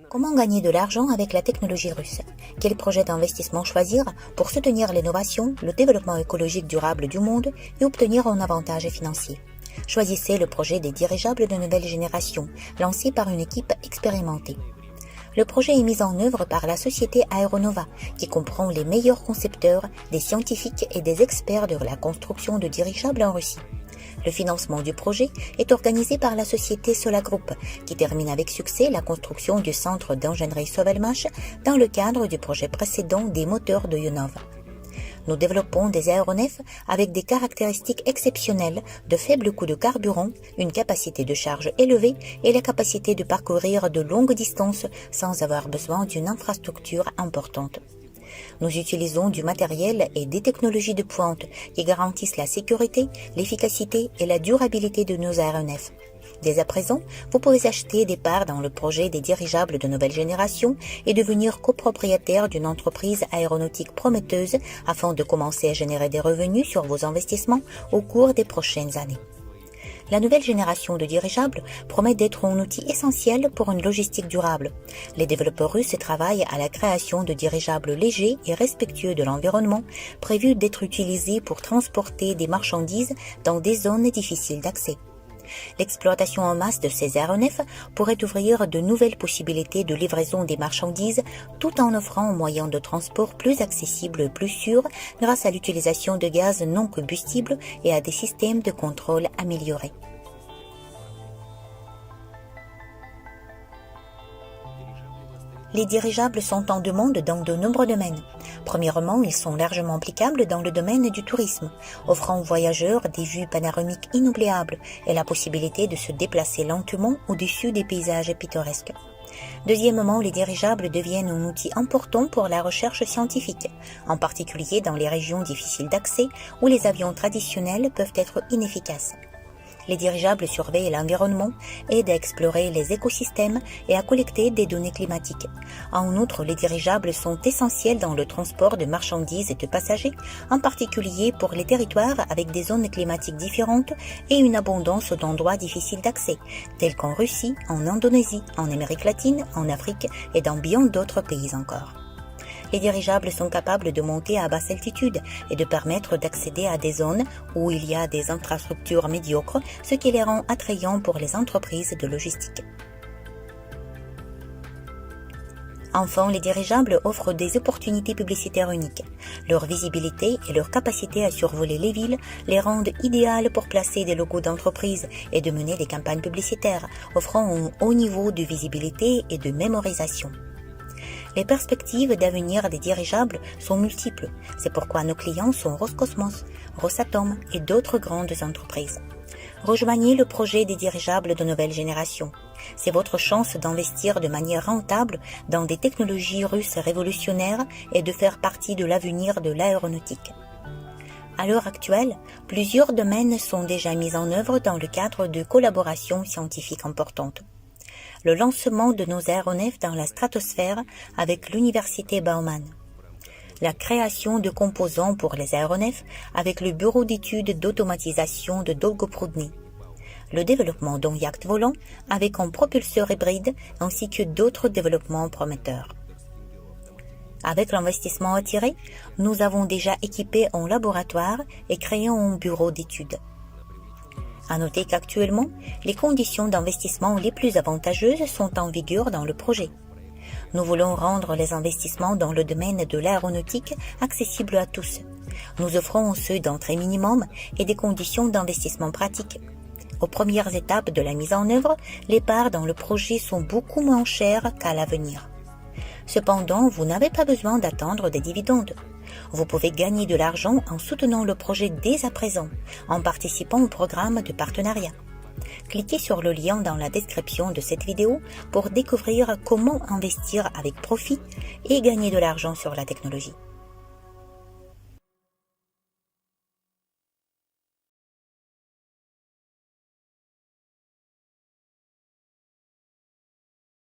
Comment gagner de l'argent avec la technologie russe? Quel projet d'investissement choisir pour soutenir l'innovation, le développement écologique durable du monde et obtenir un avantage financier? Choisissez le projet des dirigeables de nouvelle génération, lancé par une équipe expérimentée. Le projet est mis en œuvre par la société Aeronova, qui comprend les meilleurs concepteurs, des scientifiques et des experts de la construction de dirigeables en Russie. Le financement du projet est organisé par la société Sola Group, qui termine avec succès la construction du centre d'ingénierie Sovelmash dans le cadre du projet précédent des moteurs de Yonov. Nous développons des aéronefs avec des caractéristiques exceptionnelles de faible coût de carburant, une capacité de charge élevée et la capacité de parcourir de longues distances sans avoir besoin d'une infrastructure importante. Nous utilisons du matériel et des technologies de pointe qui garantissent la sécurité, l'efficacité et la durabilité de nos aéronefs. Dès à présent, vous pouvez acheter des parts dans le projet des dirigeables de nouvelle génération et devenir copropriétaire d'une entreprise aéronautique prometteuse afin de commencer à générer des revenus sur vos investissements au cours des prochaines années. La nouvelle génération de dirigeables promet d'être un outil essentiel pour une logistique durable. Les développeurs russes travaillent à la création de dirigeables légers et respectueux de l'environnement, prévus d'être utilisés pour transporter des marchandises dans des zones difficiles d'accès. L'exploitation en masse de ces aéronefs pourrait ouvrir de nouvelles possibilités de livraison des marchandises tout en offrant un moyen de transport plus accessible et plus sûr grâce à l'utilisation de gaz non combustibles et à des systèmes de contrôle améliorés. Les dirigeables sont en demande dans de nombreux domaines. Premièrement, ils sont largement applicables dans le domaine du tourisme, offrant aux voyageurs des vues panoramiques inoubliables et la possibilité de se déplacer lentement au-dessus des paysages pittoresques. Deuxièmement, les dirigeables deviennent un outil important pour la recherche scientifique, en particulier dans les régions difficiles d'accès où les avions traditionnels peuvent être inefficaces. Les dirigeables surveillent l'environnement, aident à explorer les écosystèmes et à collecter des données climatiques. En outre, les dirigeables sont essentiels dans le transport de marchandises et de passagers, en particulier pour les territoires avec des zones climatiques différentes et une abondance d'endroits difficiles d'accès, tels qu'en Russie, en Indonésie, en Amérique latine, en Afrique et dans bien d'autres pays encore. Les dirigeables sont capables de monter à basse altitude et de permettre d'accéder à des zones où il y a des infrastructures médiocres, ce qui les rend attrayants pour les entreprises de logistique. Enfin, les dirigeables offrent des opportunités publicitaires uniques. Leur visibilité et leur capacité à survoler les villes les rendent idéales pour placer des logos d'entreprise et de mener des campagnes publicitaires, offrant un haut niveau de visibilité et de mémorisation. Les perspectives d'avenir des dirigeables sont multiples. C'est pourquoi nos clients sont Roscosmos, Rosatom et d'autres grandes entreprises. Rejoignez le projet des dirigeables de nouvelle génération. C'est votre chance d'investir de manière rentable dans des technologies russes révolutionnaires et de faire partie de l'avenir de l'aéronautique. À l'heure actuelle, plusieurs domaines sont déjà mis en œuvre dans le cadre de collaborations scientifiques importantes. Le lancement de nos aéronefs dans la stratosphère avec l'université Bauman, la création de composants pour les aéronefs avec le bureau d'études d'automatisation de Dolgoprudny, le développement d'un yacht volant avec un propulseur hybride ainsi que d'autres développements prometteurs. Avec l'investissement attiré, nous avons déjà équipé un laboratoire et créé un bureau d'études. À noter qu'actuellement, les conditions d'investissement les plus avantageuses sont en vigueur dans le projet. Nous voulons rendre les investissements dans le domaine de l'aéronautique accessibles à tous. Nous offrons un seuil d'entrée minimum et des conditions d'investissement pratiques. Aux premières étapes de la mise en œuvre, les parts dans le projet sont beaucoup moins chères qu'à l'avenir. Cependant, vous n'avez pas besoin d'attendre des dividendes. Vous pouvez gagner de l'argent en soutenant le projet dès à présent, en participant au programme de partenariat. Cliquez sur le lien dans la description de cette vidéo pour découvrir comment investir avec profit et gagner de l'argent sur la technologie.